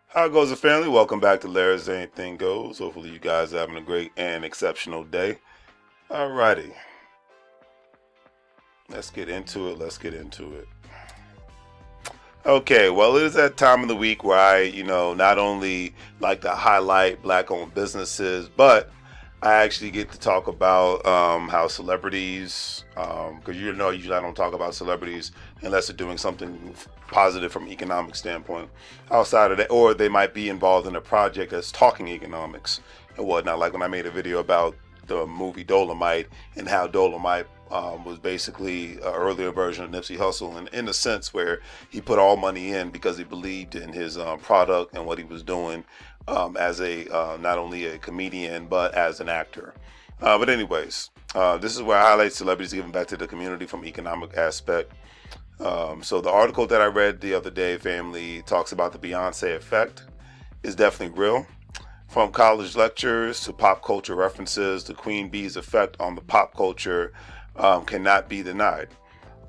How goes the family? Welcome back to Larry's Anything Goes. Hopefully, you guys are having a great and exceptional day. Alrighty, let's get into it. Okay, well, it is that time of the week where I not only like to highlight black owned businesses, but I actually get to talk about how celebrities, because usually I don't talk about celebrities unless they're doing something positive from an economic standpoint. Outside of that, or they might be involved in a project that's talking economics and whatnot. Like when I made a video about the movie Dolomite and how Dolomite was basically an earlier version of Nipsey Hussle, and in a sense where he put all money in because he believed in his product and what he was doing as a not only a comedian but as an actor. But anyways, this is where I highlight celebrities giving back to the community from economic aspect. So the article that I read the other day, family, talks about the Beyoncé effect. Is definitely real. From college lectures to pop culture references, the Queen Bee's effect on the pop culture cannot be denied.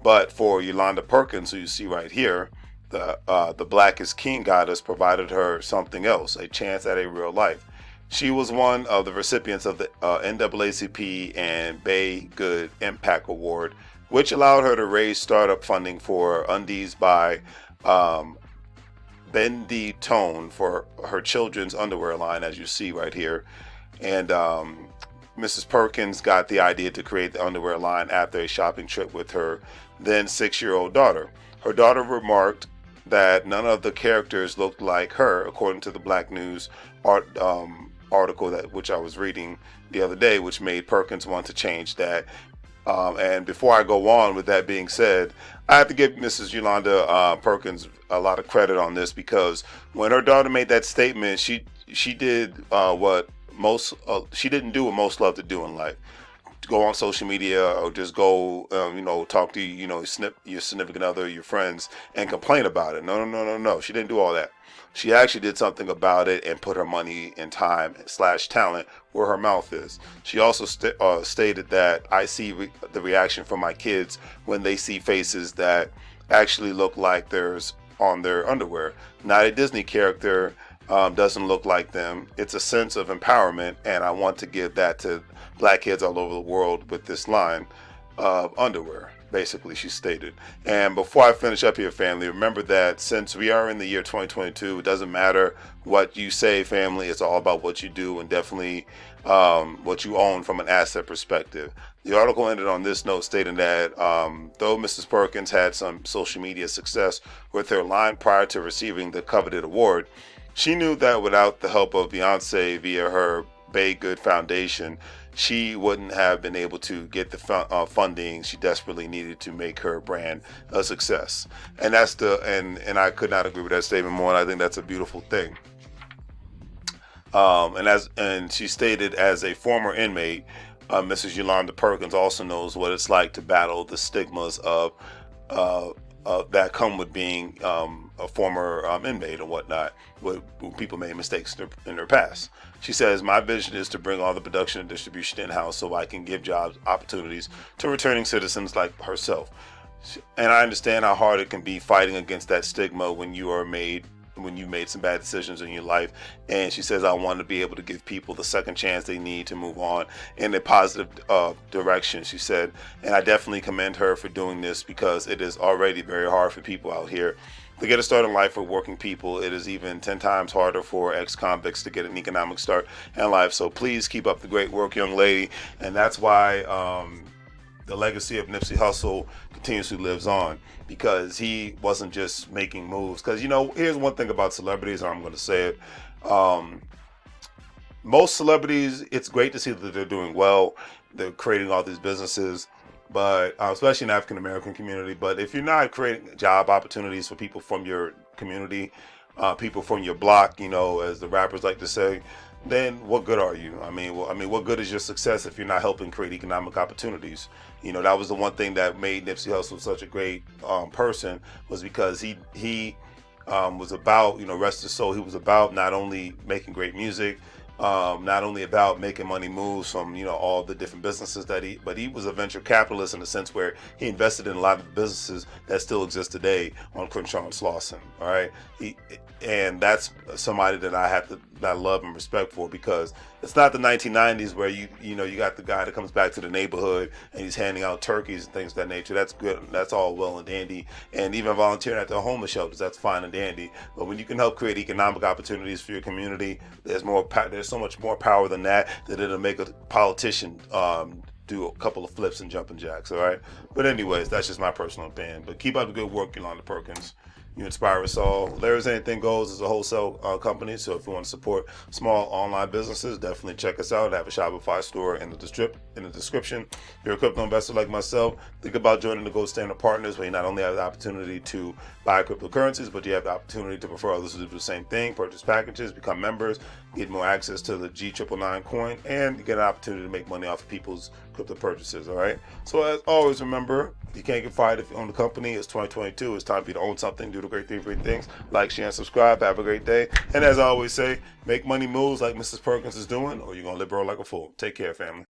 But for Yolanda Perkins, who you see right here, the Black is King goddess provided her something else, a chance at a real life. She was one of the recipients of the NAACP and Bay Good Impact Award, which allowed her to raise startup funding for Undies by Bendy Tone for her children's underwear line, as you see right here. And Mrs. Perkins got the idea to create the underwear line after a shopping trip with her then 6-year-old daughter. Her daughter remarked that none of the characters looked like her, according to the Black News article which I was reading the other day, which made Perkins want to change that. And before I go on, with that being said, I have to give Mrs. Yolanda Perkins a lot of credit on this, because when her daughter made that statement, she did what most she didn't do what most love to do in life: to go on social media or just go talk to your significant other, your friends, and complain about it. No. She didn't do all that. She actually did something about it and put her money and time / talent where her mouth is. She also stated that I see the reaction from my kids when they see faces that actually look like theirs on their underwear. Not a Disney character doesn't look like them. It's a sense of empowerment, and I want to give that to black kids all over the world with this line of underwear, basically, she stated. And before I finish up here, family, remember that since we are in the year 2022, it doesn't matter what you say, family. It's all about what you do, and definitely what you own from an asset perspective. The article ended on this note, stating that though Mrs. Perkins had some social media success with her line prior to receiving the coveted award, she knew that without the help of Beyoncé via her Bay Good Foundation, she wouldn't have been able to get the funding she desperately needed to make her brand a success. And that's and I could not agree with that statement more. And I think that's a beautiful thing. And she stated, as a former inmate, Mrs. Yolanda Perkins also knows what it's like to battle the stigmas of that come with being a former inmate and whatnot, where people made mistakes in their past. She says, my vision is to bring all the production and distribution in-house so I can give jobs opportunities to returning citizens like herself. And I understand how hard it can be fighting against that stigma when you made some bad decisions in your life. And she says, I want to be able to give people the second chance they need to move on in a positive direction, she said. And I definitely commend her for doing this, because it is already very hard for people out here to get a start in life. For working people, it is even 10 times harder for ex-convicts to get an economic start in life. So please keep up the great work, young lady. And that's why the legacy of Nipsey Hussle continuously lives on, because he wasn't just making moves. Because, here's one thing about celebrities, and I'm going to say it. Most celebrities, it's great to see that they're doing well. They're creating all these businesses, but especially in the African American community. But if you're not creating job opportunities for people from your community, people from your block, as the rappers like to say, then what good are you? What good is your success if you're not helping create economic opportunities? That was the one thing that made Nipsey Hussle such a great person, was because he was about, rest his soul, he was about not only making great music, not only about making money moves from all the different businesses but he was a venture capitalist in the sense where he invested in a lot of the businesses that still exist today on Crenshaw and Slauson. All right, and that's somebody that I love and respect for, because it's not the 1990s where you got the guy that comes back to the neighborhood and he's handing out turkeys and things of that nature. That's good. That's all well and dandy. And even volunteering at the homeless shelters, that's fine and dandy. But when you can help create economic opportunities for your community, there's so much more power than that it'll make a politician do a couple of flips and jumping jacks. All right. But anyways, that's just my personal opinion. But keep up the good work, Yolanda Perkins. You inspire us all. Larry's Anything Goes is a wholesale company, so if you want to support small online businesses, definitely check us out. I have a Shopify store in the description. If you're a crypto investor like myself, think about joining the Gold Standard Partners, where you not only have the opportunity to buy cryptocurrencies, but you have the opportunity to prefer others to do the same thing, purchase packages, become members, get more access to the G999 coin, and you get an opportunity to make money off of people's crypto purchases. All right. So as always, remember, you can't get fired if you own the company. It's 2022. It's time for you to own something. Do the great things. Like, share, and subscribe. Have a great day. And as I always say, make money moves like Mrs. Perkins is doing, or you're going to live broke like a fool. Take care, family.